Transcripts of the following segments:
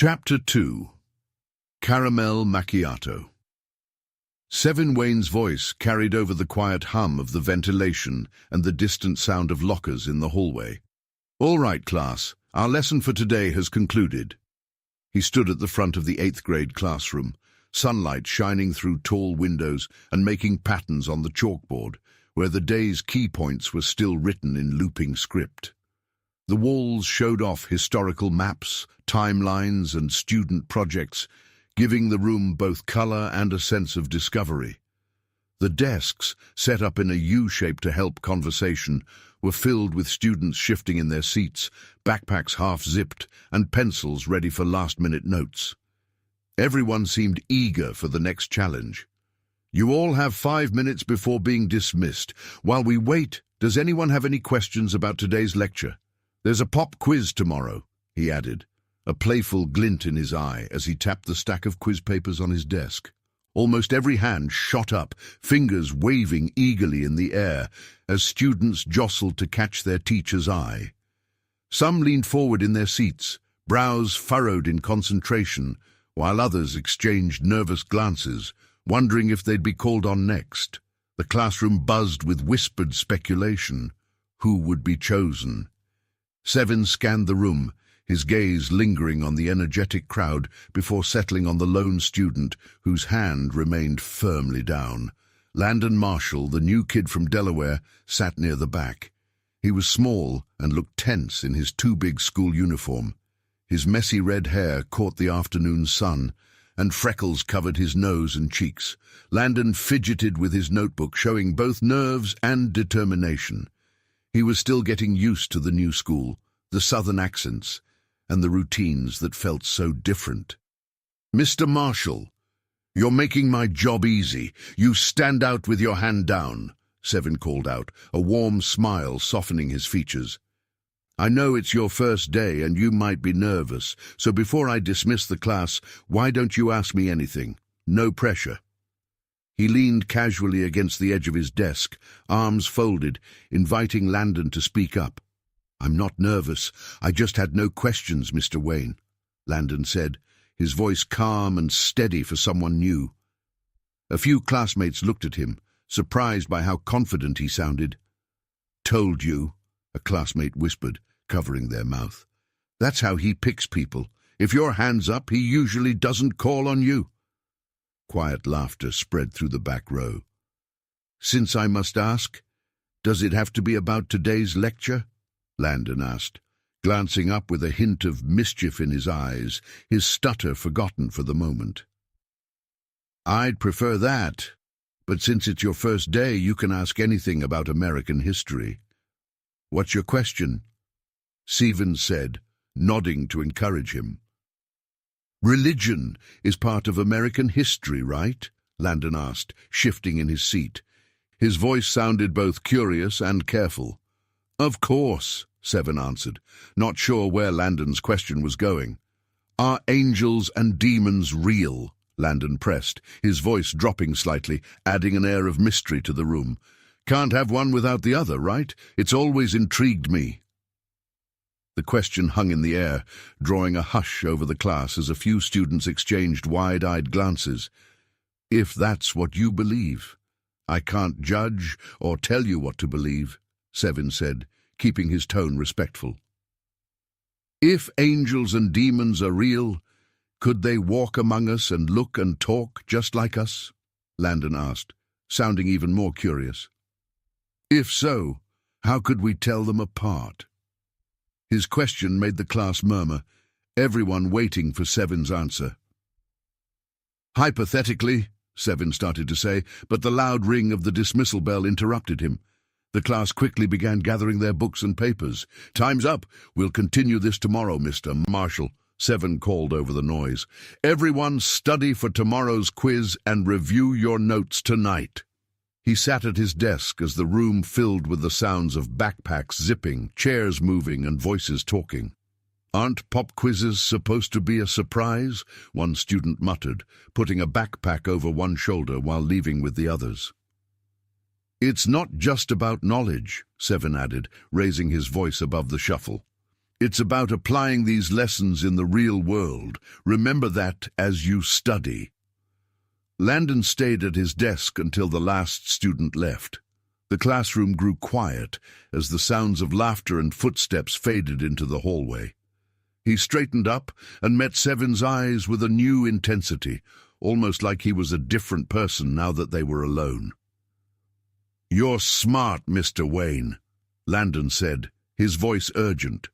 Chapter 2. Caramel Macchiato. Sevyn Wayne's voice carried over the quiet hum of the ventilation and the distant sound of lockers in the hallway. "All right, class, our lesson for today has concluded." He stood at the front of the 8th grade classroom, sunlight shining through tall windows and making patterns on the chalkboard, where the day's key points were still written in looping script. The walls showed off historical maps, timelines, and student projects, giving the room both color and a sense of discovery. The desks, set up in a U-shape to help conversation, were filled with students shifting in their seats, backpacks half-zipped, and pencils ready for last-minute notes. Everyone seemed eager for the next challenge. "You all have 5 minutes before being dismissed. While we wait, does anyone have any questions about today's lecture? There's a pop quiz tomorrow," he added, a playful glint in his eye as he tapped the stack of quiz papers on his desk. Almost every hand shot up, fingers waving eagerly in the air as students jostled to catch their teacher's eye. Some leaned forward in their seats, brows furrowed in concentration, while others exchanged nervous glances, wondering if they'd be called on next. The classroom buzzed with whispered speculation. Who would be chosen? Sevyn scanned the room, his gaze lingering on the energetic crowd before settling on the lone student whose hand remained firmly down. Landon Marshall, the new kid from Delaware, sat near the back. He was small and looked tense in his too-big school uniform. His messy red hair caught the afternoon sun, and freckles covered his nose and cheeks. Landon fidgeted with his notebook, showing both nerves and determination. He was still getting used to the new school, the southern accents, and the routines that felt so different. "Mr. Marshall, you're making my job easy. You stand out with your hand down," Sevyn called out, a warm smile softening his features. "I know it's your first day and you might be nervous, so before I dismiss the class, why don't you ask me anything? No pressure." He leaned casually against the edge of his desk, arms folded, inviting Landon to speak up. "I'm not nervous. I just had no questions, Mr. Wayne," Landon said, his voice calm and steady for someone new. A few classmates looked at him, surprised by how confident he sounded. "Told you," a classmate whispered, covering their mouth. "That's how he picks people. If your hand's up, he usually doesn't call on you." Quiet laughter spread through the back row. "Since I must ask, does it have to be about today's lecture?" Landon asked, glancing up with a hint of mischief in his eyes, his stutter forgotten for the moment. "I'd prefer that, but since it's your first day, you can ask anything about American history." "What's your question?" Sevyn said, nodding to encourage him. "Religion is part of American history, right?" Landon asked, shifting in his seat. His voice sounded both curious and careful. "Of course," Sevyn answered, not sure where Landon's question was going. "Are angels and demons real?" Landon pressed, his voice dropping slightly, adding an air of mystery to the room. "Can't have one without the other, right? It's always intrigued me." The question hung in the air, drawing a hush over the class as a few students exchanged wide-eyed glances. "If that's what you believe, I can't judge or tell you what to believe," Sevyn said, keeping his tone respectful. "If angels and demons are real, could they walk among us and look and talk just like us?" Landon asked, sounding even more curious. "If so, how could we tell them apart?" His question made the class murmur, everyone waiting for Sevyn's answer. "Hypothetically," Sevyn started to say, but the loud ring of the dismissal bell interrupted him. The class quickly began gathering their books and papers. "Time's up. We'll continue this tomorrow, Mr. Marshall," Sevyn called over the noise. "Everyone study for tomorrow's quiz and review your notes tonight." He sat at his desk as the room filled with the sounds of backpacks zipping, chairs moving, and voices talking. "Aren't pop quizzes supposed to be a surprise?" one student muttered, putting a backpack over one shoulder while leaving with the others. "It's not just about knowledge," Sevyn added, raising his voice above the shuffle. It's about applying these lessons in the real world. Remember that as you study. Landon stayed at his desk until the last student left. The classroom grew quiet as the sounds of laughter and footsteps faded into the hallway. He straightened up and met Sevyn's eyes with a new intensity, almost like he was a different person now that they were alone. "You're smart, Mr. Wayne," Landon said, his voice urgent.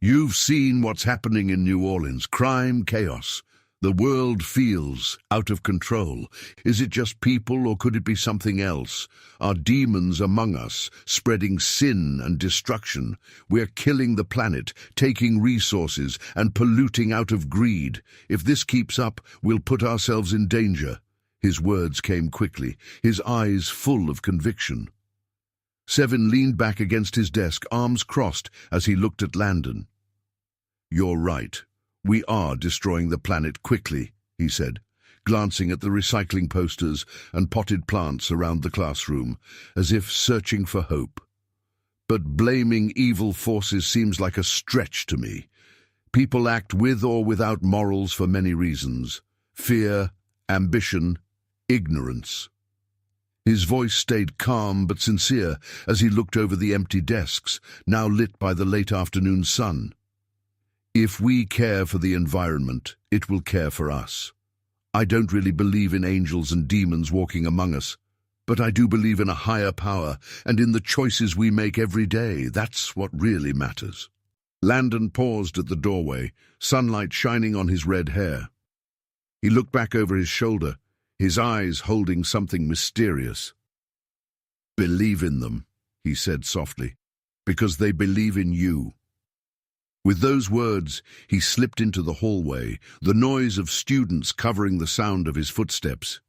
"You've seen what's happening in New Orleans. Crime, chaos. The world feels out of control. Is it just people, or could it be something else? Are demons among us, spreading sin and destruction? We're killing the planet, taking resources, and polluting out of greed. If this keeps up, we'll put ourselves in danger." His words came quickly, his eyes full of conviction. Sevyn leaned back against his desk, arms crossed, as he looked at Landon. "You're right. We are destroying the planet quickly," he said, glancing at the recycling posters and potted plants around the classroom, as if searching for hope. "But blaming evil forces seems like a stretch to me. People act with or without morals for many reasons: fear, ambition, ignorance." His voice stayed calm but sincere as he looked over the empty desks, now lit by the late afternoon sun. "If we care for the environment, it will care for us. I don't really believe in angels and demons walking among us, but I do believe in a higher power and in the choices we make every day. That's what really matters." Landon paused at the doorway, sunlight shining on his red hair. He looked back over his shoulder, his eyes holding something mysterious. "Believe in them," he said softly, "because they believe in you." With those words, he slipped into the hallway, the noise of students covering the sound of his footsteps.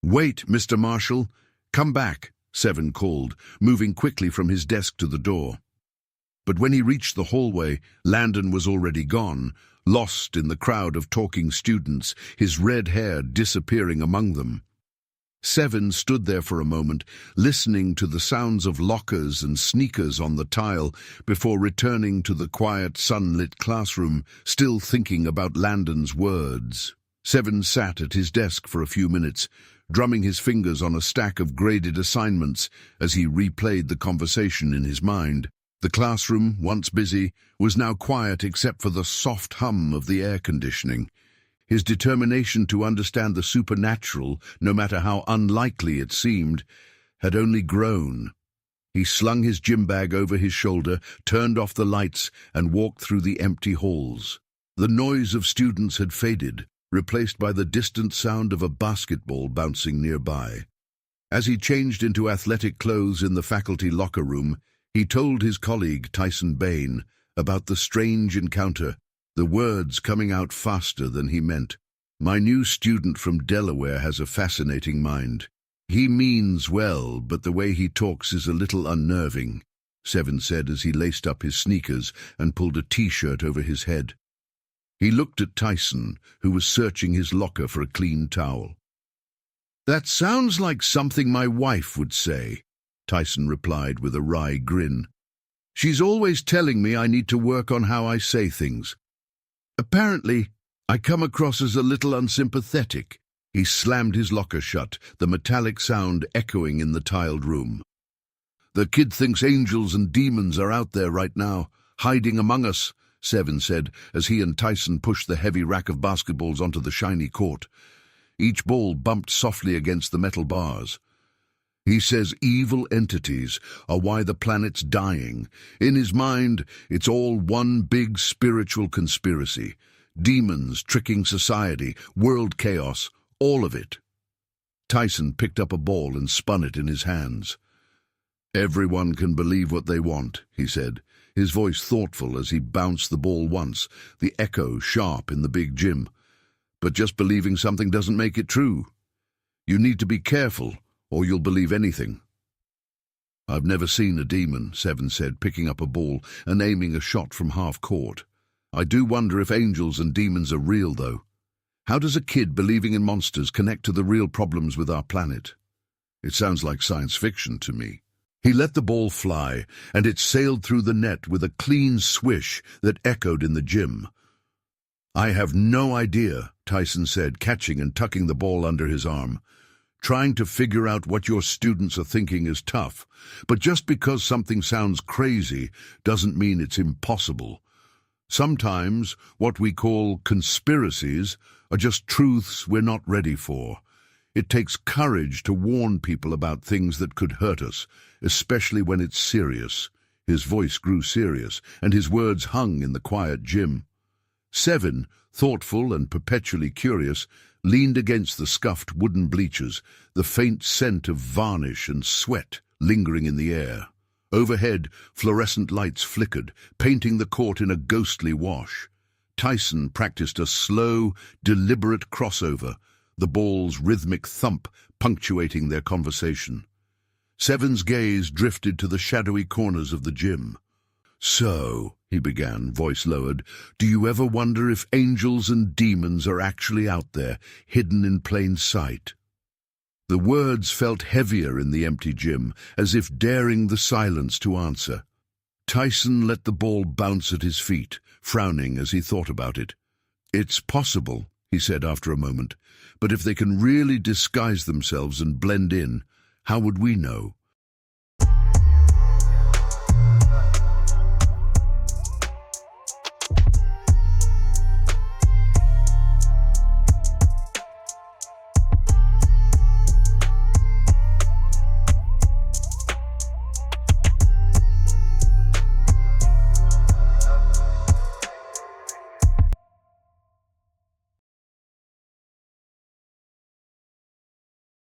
"Wait, Mr. Marshall. Come back," Sevyn called, moving quickly from his desk to the door. But when he reached the hallway, Landon was already gone, lost in the crowd of talking students, his red hair disappearing among them. Sevyn stood there for a moment, listening to the sounds of lockers and sneakers on the tile before returning to the quiet, sunlit classroom, still thinking about Landon's words. Sevyn sat at his desk for a few minutes, drumming his fingers on a stack of graded assignments as he replayed the conversation in his mind. The classroom, once busy, was now quiet except for the soft hum of the air conditioning. His determination to understand the supernatural, no matter how unlikely it seemed, had only grown. He slung his gym bag over his shoulder, turned off the lights, and walked through the empty halls. The noise of students had faded, replaced by the distant sound of a basketball bouncing nearby. As he changed into athletic clothes in the faculty locker room, he told his colleague, Tyson Bain, about the strange encounter, the words coming out faster than he meant. "My new student from Delaware has a fascinating mind. He means well, but the way he talks is a little unnerving," Sevyn said as he laced up his sneakers and pulled a T-shirt over his head. He looked at Tyson, who was searching his locker for a clean towel. "That sounds like something my wife would say," Tyson replied with a wry grin. "She's always telling me I need to work on how I say things. Apparently, I come across as a little unsympathetic." He slammed his locker shut, the metallic sound echoing in the tiled room. "The kid thinks angels and demons are out there right now, hiding among us," Sevyn said as he and Tyson pushed the heavy rack of basketballs onto the shiny court. Each ball bumped softly against the metal bars. "He says evil entities are why the planet's dying. In his mind, it's all one big spiritual conspiracy. Demons tricking society, world chaos, all of it." Tyson picked up a ball and spun it in his hands. "Everyone can believe what they want," he said, his voice thoughtful as he bounced the ball once, the echo sharp in the big gym. "But just believing something doesn't make it true. You need to be careful, or you'll believe anything." "I've never seen a demon," Sevyn said, picking up a ball and aiming a shot from half-court. "I do wonder if angels and demons are real, though. How does a kid believing in monsters connect to the real problems with our planet? It sounds like science fiction to me." He let the ball fly, and it sailed through the net with a clean swish that echoed in the gym. "I have no idea," Tyson said, catching and tucking the ball under his arm. "Trying to figure out what your students are thinking is tough, but just because something sounds crazy doesn't mean it's impossible. Sometimes what we call conspiracies are just truths we're not ready for. It takes courage to warn people about things that could hurt us, especially when it's serious." His voice grew serious, and his words hung in the quiet gym. Sevyn, thoughtful and perpetually curious, leaned against the scuffed wooden bleachers, the faint scent of varnish and sweat lingering in the air. Overhead, fluorescent lights flickered, painting the court in a ghostly wash. Tyson practiced a slow, deliberate crossover, the ball's rhythmic thump punctuating their conversation. Sevyn's gaze drifted to the shadowy corners of the gym. "So," he began, voice lowered, "do you ever wonder if angels and demons are actually out there, hidden in plain sight?" The words felt heavier in the empty gym, as if daring the silence to answer. Tyson let the ball bounce at his feet, frowning as he thought about it. "It's possible," he said after a moment, "but if they can really disguise themselves and blend in, how would we know?"